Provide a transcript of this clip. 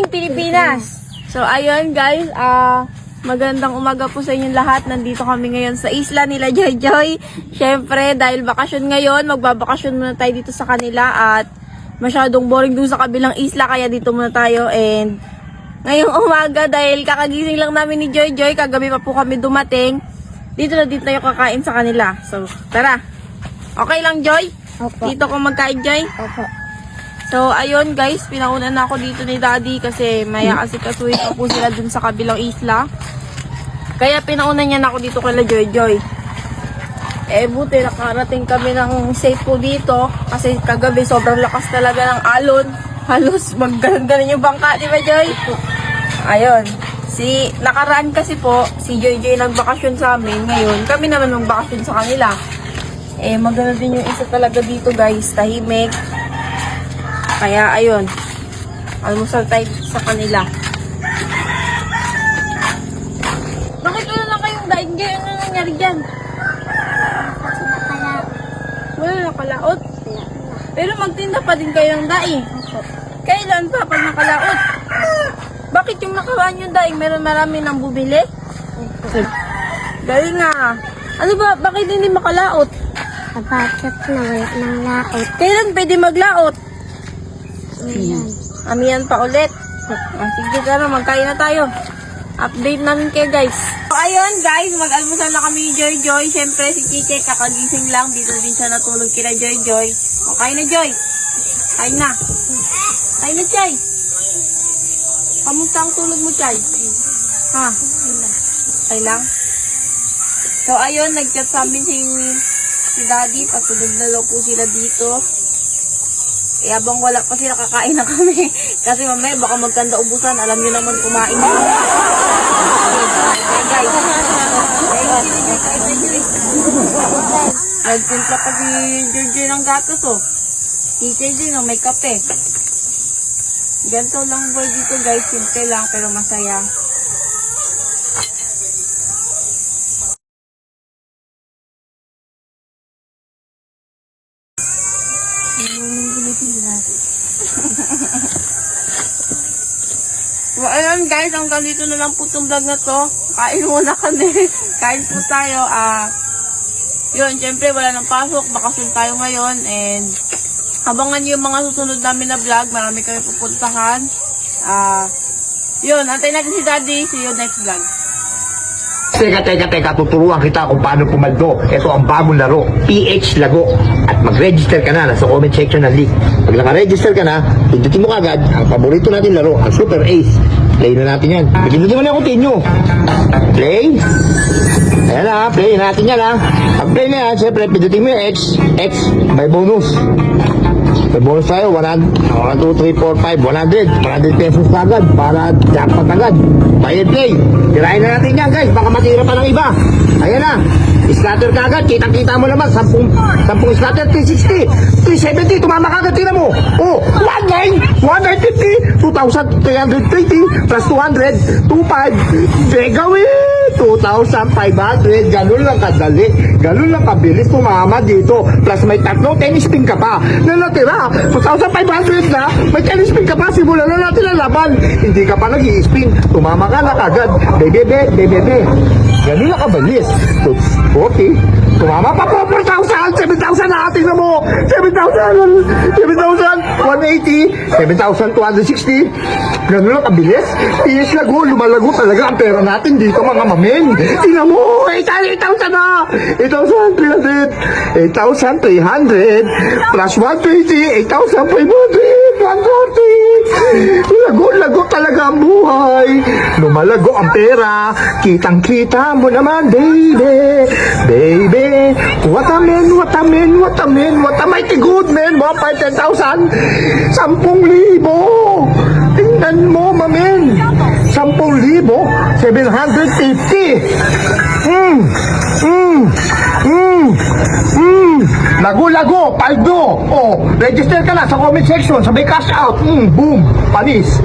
morning, Pilipinas! So, ayun guys, magandang umaga po sa inyong lahat. Nandito kami ngayon sa isla nila Joy Joy. Siyempre, dahil bakasyon ngayon, magbabakasyon muna tayo dito sa kanila at masyadong boring dun sa kabilang isla, kaya dito muna tayo. And ngayong umaga, dahil kakagising lang namin ni Joy Joy, kagabi pa po kami dumating, dito na din tayo kakain sa kanila. So, tara! Okay lang, Joy? Opo. Dito ko magkain, Joy? Opo. So, ayun guys, pinauna na ako dito ni Daddy kasi may asikasuhin pa po sila dun sa kabilang isla. Kaya pinauna niya na ako dito kay Joy Joy. Eh, buti nakarating kami ng safe po dito kasi kagabi sobrang lakas talaga ng alon. Halos magganon-ganon yung bangka, di ba Joy? Ayun. Nakaraan kasi po, si Joy Joy nagbakasyon sa amin. Ngayon, kami naman magbakasyon sa kanila. Eh, maganda din yung isa talaga dito guys, tahimik. Kaya, ayun. Almusal tayo sa kanila. Bakit wala lang kayong daing dyan? Ano nangyari dyan? Kasi nakalaot. Wala nakalaot. Pero magtinda pa din kayo ng daing. Kailan pa pag nakalaot? Bakit yung nakawaan yung daing? Meron marami nang bumili? Galing nga. Ano ba? Bakit hindi makalaot? Bakit na wala ng laot? Kailan pwede maglaot? Ayan. Amihan pa ulit. Sige, tara, magkain na tayo. Update namin kayo, guys. So, ayun, guys, mag-almusal na kami ni Joy Joy. Siyempre, si Chiche, kakagising lang. Dito din siya natulog kila Joy Joy. O, kain na, Joy. Kain na. Kain na, Chay. Kamusta ang tulog mo, Chay? Ha? Okay lang? So, ayun, nag-chat sa amin si Daddy. Patulog na daw po sila dito. Eh, habang wala pa sila, kakain na kami. Kasi mamaya, baka magkanda ubusan. Alam niyo naman kumain. Okay, guys. Nagtimpla pa si Georgie ng gatos, oh. TJ din, oh, may kape. Ganito lang boy dito, guys. Simple lang, pero masaya. So, ayun guys, hanggang dito na lang po itong vlog na to. Kain muna kami. Kain po tayo. Yun, syempre wala nang pasok. Bakasyon tayo ngayon. And abangan nyo yung mga susunod namin na vlog. Marami kami pupuntahan. Yun, antayin natin si Daddy. See you next vlog. Teka, tuturuan kita kung paano pumaldo. Ito ang bagong laro, PH Lago. At mag-register ka na, nasa comment section ng link. Pag naka-register ka na, pindutin mo kagad ang paborito natin laro, ang Super Ace. Play na natin yan. Pindutin mo na yung continue. Play. Ayan na, play natin yan ha. Pag-play na yan, siyempre, pindutin mo yung X, may bonus. May bonus tayo, 1, 2, 3, 4, 5, 100 pesos agad para jackpot agad. Buy and play. Tirahin na natin yan guys, baka matira pa ng iba. Ayan na, scatter ka agad, kitang-kita mo naman, 10 scatter, 360, 370, tumama ka agad, tira mo. Oh, 1950, 2,320, plus 200, 25, Begawin! 2,500, ganun lang kadali, ganun lang kabilis tumama dito, plus may tatlo, tennis spin ka pa, na natira, 2,500 na, may tennis spin ka pa, simulan na natin ang laban, hindi ka pa nag-i-spin, tumama ka na kagad, bebe, ganun lang kabilis, 40, tumama pa po, 4,000, 7,000 na, tingnan mo, 7,000, 180, 7,260, ganun lang kabilis, PS Lago, lumalago talaga ang pera natin dito mga mamen, tingnan mo, 8,000 na, 8,300, 8,300, plus 120, 8,500, 140, lago talaga ang buhay, lumalago ang pera, kitang-kita mo naman, baby, what a mighty good man, 10,000, 10,000, tingnan mo mamen, 10,000, 750, lago, paldo, oh, register ka na sa comment section, sabay cash out, boom, panis.